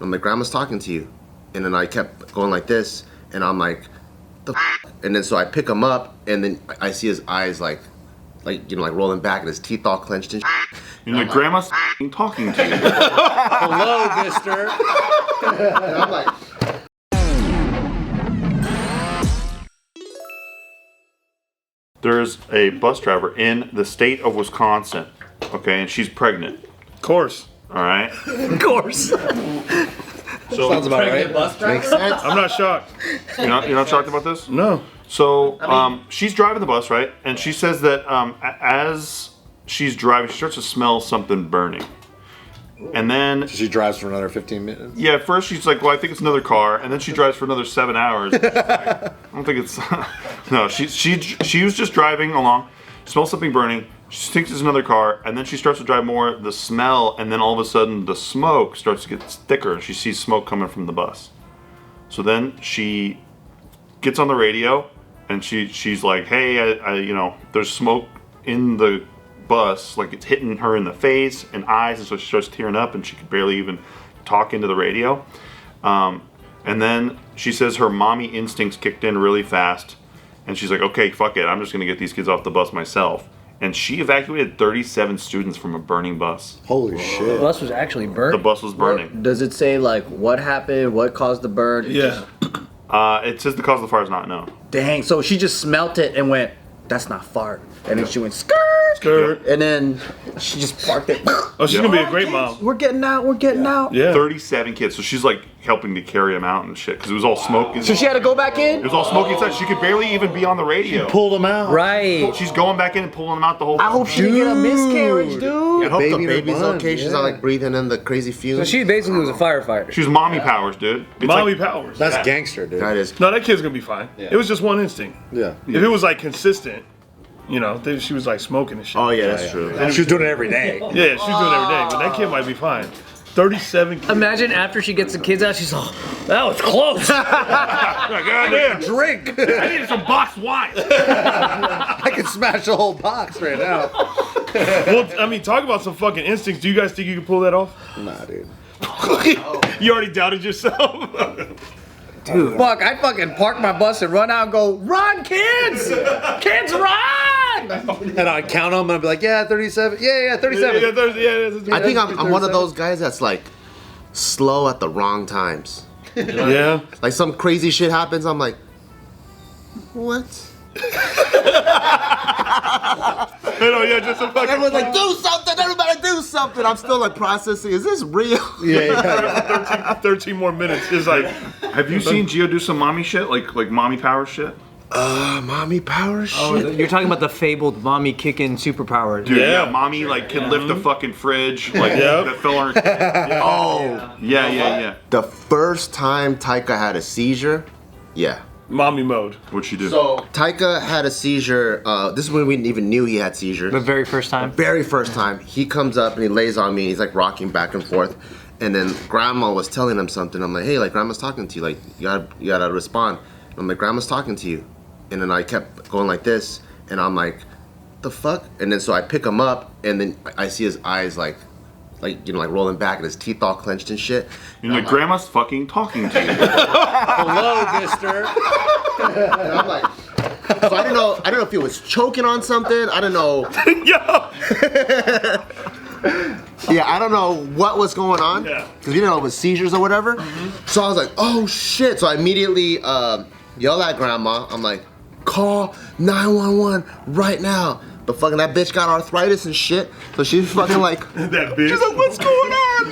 I'm like, Grandma's talking to you. And then I kept going like this, and I'm like, the f-? And then so I pick him up, and then I see his eyes like rolling back, and his teeth all clenched and shit. You're like, Grandma's talking to you. Hello, mister. And I'm like, There's a bus driver in the state of Wisconsin, okay, and she's pregnant. Of course. All right. Of course. So Sounds about right. makes sense. I'm not shocked. you're not shocked about this? No. So she's driving the bus, right? And she says that as she's driving, she starts to smell something burning. And then She drives for another 15 minutes. yeah, at first she's like, well, I think it's another car, and then she drives for another 7 hours. Like, I don't think it's no. She was just driving along, smells something burning. She thinks it's another car, and then she starts to drive more. The smell, and then all of a sudden the smoke starts to get thicker. She sees smoke coming from the bus. So then she gets on the radio, and she's like, hey, I there's smoke in the bus, like it's hitting her in the face and eyes, and so she starts tearing up, and she could barely even talk into the radio. And then she says her mommy instincts kicked in really fast, and she's like, okay, fuck it, I'm just gonna get these kids off the bus myself. And she evacuated 37 students from a burning bus. Holy shit. The bus was actually burnt. The bus was burning. Does it say like what happened, what caused the burn? Yeah. It says the cause of the fire is not known. Dang, so she just smelt it and went, that's not fart. And then she went, skirt. Skirt. And then she just parked it. Oh, she's gonna be a great mom. We're getting out, we're getting out. Yeah. 37 kids, so she's like helping to carry them out and shit, because it was all smoke. So she had to go back It in? was all smoky inside. She could barely even be on the radio. Pulled him out. Right. She's going back in and pulling them out the whole time. I hope she didn't get a miscarriage, dude. I hope baby the in her baby's bun, okay. She's yeah. not like breathing in the crazy So fumes. she basically was a firefighter. She's mommy powers, dude. It's Mommy like, powers. That's Yeah. gangster, dude. That is. No, that kid's gonna be fine. It was just one instinct. Yeah. If it was like consistent, then she was like smoking and shit. Oh yeah, that's true. She was doing it every day. Yeah, she's doing it every day, but that kid might be fine. 37 kids. Imagine after she gets the kids out, she's all, that was close. goddamn, Drink. I needed some boxed wine. I could smash the whole box right now. Well, I mean, talk about some fucking instincts. Do you guys think you can pull that off? Nah, dude. You already doubted yourself? Dude. Fuck, I fucking park my bus and run out and go, run, kids! Kids, run! And I'd count them and I'd be like, yeah, 37. Yeah, 37. Yeah. I think I'm one of those guys that's like slow at the wrong times. Yeah. Like some crazy shit happens, I'm like, what? Just a fucking. Everyone's like, do something, everybody do something. I'm still like processing, is this real? Yeah. 13 more minutes. It's like, Have you seen Gio do some mommy shit, like mommy power shit? Mommy power shit. Oh, you're talking about the fabled mommy kicking superpowers. Dude, Yeah. mommy like can lift a fucking fridge, like Yep. that fell on her. Oh, Yeah. the first time Taika had a seizure, yeah. mommy mode. What'd she do? So Taika had a seizure. This is when we even knew he had seizures. The very first time? Very first time, he comes up and he lays on me. He's like rocking back and forth, and then Grandma was telling him something. I'm like, hey, like Grandma's talking to you. Like you gotta respond. I'm like, Grandma's talking to you, and then I kept going like this, and I'm like, the fuck? And then so I pick him up, and then I see his eyes like rolling back, and his teeth all clenched and shit. You're like, Grandma's fucking talking to you. Hello, mister. And I'm like, so I don't know if he was choking on something. I don't know. Yeah, I don't know what was going on. Yeah. Because we didn't know it was seizures or whatever. So I was like, oh shit. So I immediately yell at Grandma. I'm like, call 911 right now. But fucking that bitch got arthritis and shit. So she's fucking like, That bitch. she's like, what's going on?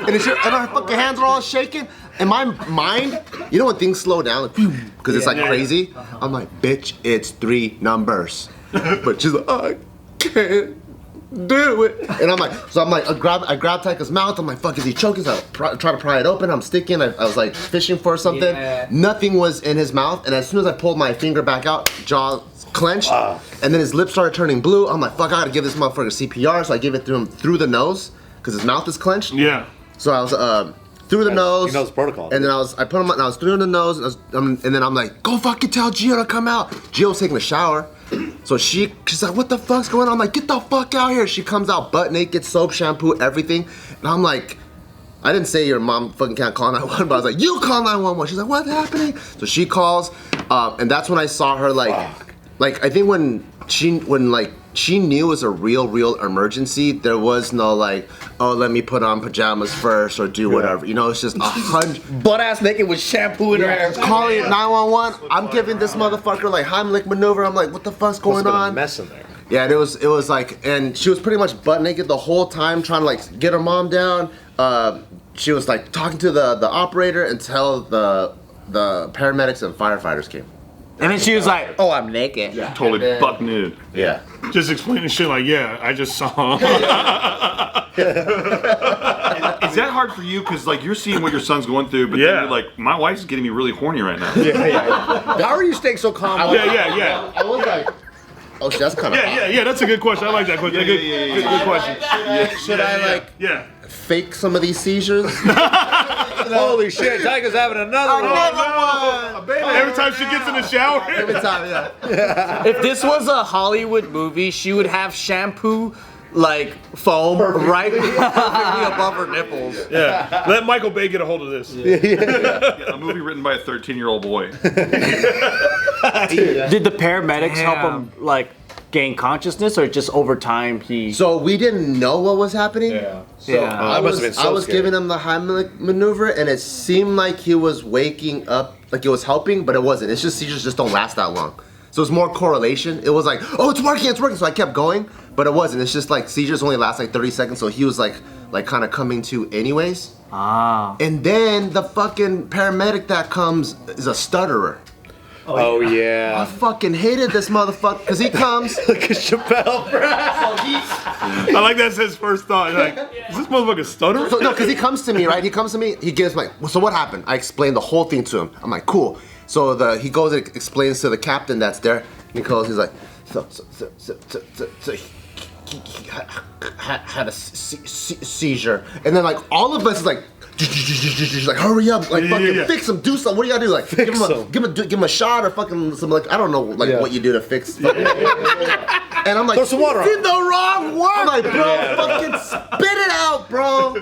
And her fucking hands are all shaking. In my mind, you know when things slow down, because it's like crazy. I'm like, bitch, it's 3 numbers. But she's like, I can't do it. And I'm like, I grab Taika's mouth. I'm like, fuck, is he choking? So I try to pry it open. I'm sticking. I was like fishing for something. Yeah. Nothing was in his mouth. And as soon as I pulled my finger back out, jaw clenched. And then his lips started turning blue. I'm like, fuck, I gotta give this motherfucker CPR. So I gave it to him through the nose because his mouth is clenched. Yeah. So I was through the nose. He knows protocol. And then I put him. And I was through the nose. And then I'm like, go fucking tell Gio to come out. Gio's taking a shower. So she's like, what the fuck's going on? I'm like, get the fuck out here. She comes out butt naked, soap, shampoo, everything. And I'm like, I didn't say your mom fucking can't call 911, but I was like, you call 911. She's like, what's happening? So she calls, and that's when I saw her like I think when she knew it was a real emergency. There was no like, oh, let me put on pajamas first or do whatever. You know, it's just 100 Butt ass naked with shampoo in her hair. calling 911. I'm giving this motherfucker like Heimlich maneuver. I'm like, what the fuck's going on? Mess in there. Yeah, and it was like, and she was pretty much butt naked the whole time, trying to like get her mom down. She was like talking to the operator until the paramedics and firefighters came. And then she was like, oh, I'm naked. Yeah. Totally buck nude. Yeah. Just explaining shit like, yeah, I just saw. Is that hard for you? Because like you're seeing what your son's going through, but then you're like, my wife's getting me really horny right now. How are you staying so calm? Yeah. I was like, oh, that's kind of Yeah, that's a good question. I like that question. Good question. Should I like fake some of these seizures? Holy shit, Tiger's having another one. Every time she gets in the shower. Every time, yeah. If this was a Hollywood movie, she would have shampoo like foam right above her nipples. Yeah. Let Michael Bay get a hold of this. Yeah, a movie written by a 13-year-old boy. Did the paramedics help him like gain consciousness, or just over time he? So we didn't know what was happening. Yeah. So I must have been so I was scared. giving him the Heimlich maneuver, and it seemed like he was waking up, like it was helping, but it wasn't. It's just seizures just don't last that long. So it's more correlation. It was like, oh, it's working. So I kept going, but it wasn't. It's just like seizures only last like 30 seconds. So he was like kind of coming to anyways. And then the fucking paramedic that comes is a stutterer. Oh I yeah. fucking hated this motherfucker because he comes. Look at Shapel. I like that's his first thought. Like, is this motherfucker stutter? So, no, because he comes to me, right? He comes to me. He gives like, so what happened? I explain the whole thing to him. I'm like, cool. So he goes and explains to the captain that's there. He goes, he's like, so he had a seizure, and then like all of us is like. Like hurry up, like fucking fix him, do something. What do you gotta do? Like give him a shot or fucking some like I don't know like what you do to fix. And I'm like, throw some water on. did the wrong word. I'm like, bro, fucking spit it out, bro.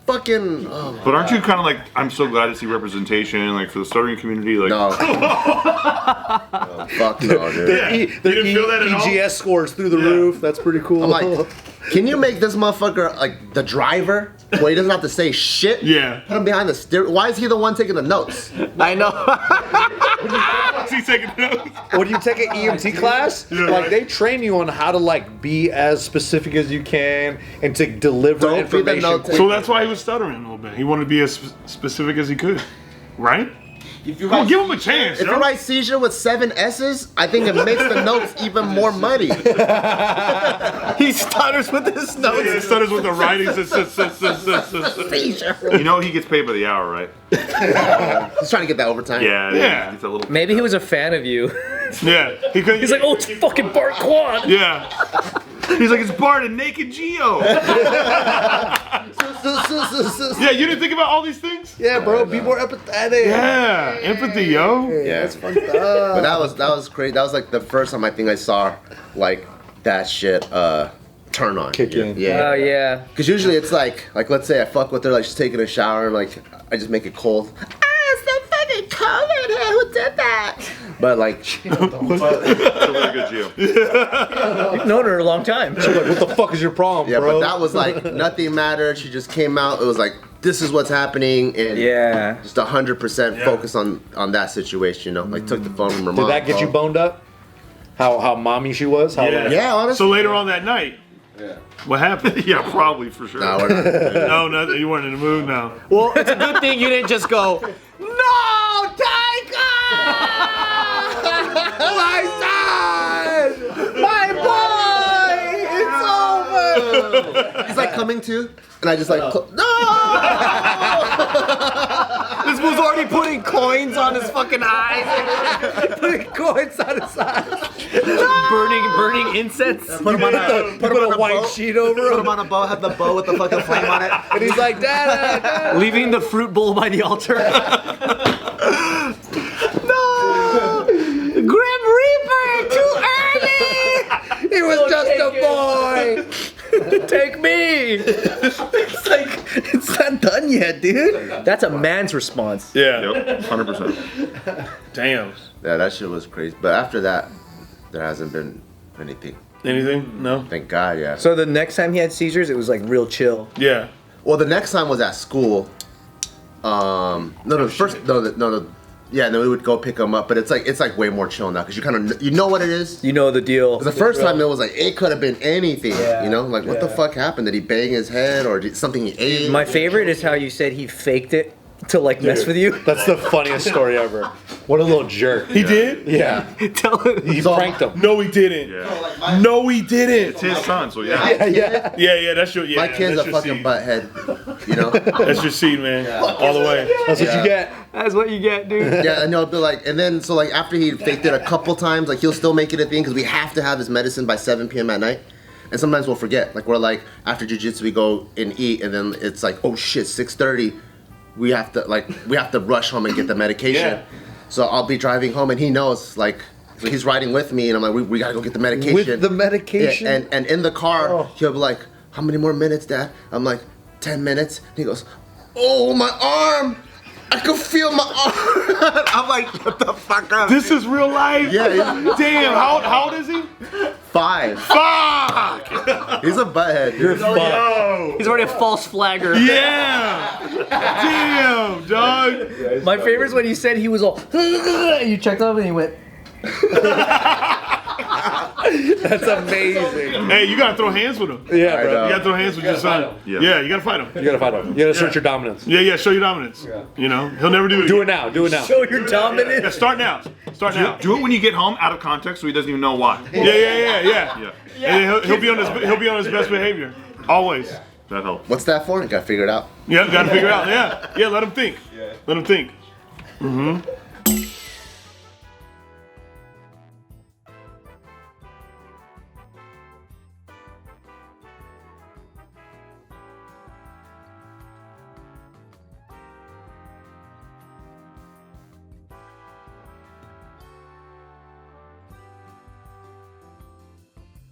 Fucking. Oh But aren't you kind of like, I'm so glad to see representation, like for the stuttering community, like. no. Oh, fuck no, dude. Their didn't feel that at all? EGS scores through the roof. That's pretty cool. I'm like, can you make this motherfucker like the driver where he doesn't have to say shit? Yeah. Put him behind the steering. Why is he the one taking the notes? I know. What's he taking notes? when you take an EMT class, Yeah, like right. they train you on how to like be as specific as you can and to deliver Don't be the information. note quick. So that's why he was stuttering a little bit. He wanted to be as specific as he could, right? Come on, give him a chance, If yo. you write seizure with 7 S's, I think it makes the notes even more muddy. He stutters with his nose. He stutters with the writing. Seizure. You know he gets paid by the hour, right? He's trying to get that overtime. Yeah. He gets a little. Maybe he was a fan of you. Yeah. He's like, oh, it's fucking Bart Kwan. Yeah. He's like, it's Bart and Naked Geo. Yeah, you didn't think about all these things? Yeah, bro, be more empathetic. Yeah. Empathy, yo. Yeah, it's fucked up. But that was crazy. That was like the first time I think I saw like that shit turn on. Kick in. Yeah. Oh, yeah. Because usually it's like let's say I fuck with her, like she's taking a shower and like I just make it cold. It's so fucking cold in here. Who did that? But like, It's a really good Geo. You've known her a long time. Like, what the fuck is your problem, yeah, bro? but that was like nothing mattered. She just came out. It was like this is what's happening, and Yeah. just 100% focus on that situation. You know, like took the phone from her mom. Did that get you boned up? How mommy she was? How Yeah, honestly. So later on that night, what happened? Yeah, probably for sure. No, we're not. No, nothing. You weren't in the mood now. Well, it's a good thing you didn't just go, no, Tiger! My son! My boy! It's over! He's like coming to, and I just like no. This was already putting coins on his fucking eyes. Putting coins on his eyes. Burning incense. Put him on Put a white boat. sheet over Put him. him on a boat. Have the bow with the fucking flame on it. And he's like, Dad. Leaving the fruit bowl by the altar. No! Grim Reaper! Too early! He was just a boy. Take me. It's like, it's that done yet, dude. That's a man's response. Yeah. Yep, 100%. Damn. Yeah, that shit was crazy. But after that, there hasn't been anything. Anything? No. Thank God, yeah. So the next time he had seizures, it was like real chill. Yeah. Well, the next time was at school. Yeah, and then we would go pick him up, but it's like way more chill now because you kind of you know what it is. You know the deal. The first time it was like it could have been anything, Yeah, you know, like what the fuck happened? Did he bang his head or did something he ate? My favorite is how you said he faked it to like mess with you. That's the funniest story ever. What a little jerk. He did? Yeah. Tell him. He pranked him. No, he didn't. Yeah. No, he didn't. It's his son, so yeah. Yeah. Yeah, that's your. Yeah, My kid's that's a your fucking seed. butthead, you know. That's your seed, man. All the way. That's what you get. That's what you get, dude. Yeah, and he'll be like, and then so like after he faked it a couple times, like he'll still make it a thing because we have to have his medicine by 7 p.m. at night. And sometimes we'll forget. Like we're like after jiu-jitsu we go and eat, and then it's like, oh shit, 6:30. We have to rush home and get the medication. Yeah. So I'll be driving home and he knows, like, so he's riding with me and I'm like, we gotta go get the medication. With the medication? Yeah, and in the car, he'll be like, how many more minutes, Dad? I'm like, 10 minutes. And he goes, oh, my arm. I can feel my arm. I'm like, shut the fuck up. This is real life. Yeah. Damn. How old is he? 5. Fuck. He's a butthead. You're fucked. Yo. He's already a false flagger. Yeah. Damn, dog. My favorite is when you said he was all. You checked up and he went. That's amazing. Hey, you gotta throw hands with him. Yeah, I bro. know. You gotta throw hands with your son. Yeah, you gotta fight him. You gotta fight him. You gotta assert your dominance. Yeah, show your dominance. You know, he'll never do it. Do it again. now. Do it now. Show your dominance. Yeah, start now. Start now. Do it when you get home out of context so he doesn't even know why. Yeah. And he'll be on his best behavior. Always. That helps. What's that for? You gotta figure it out. Yeah, gotta figure it out. Yeah, let him think. Let him think.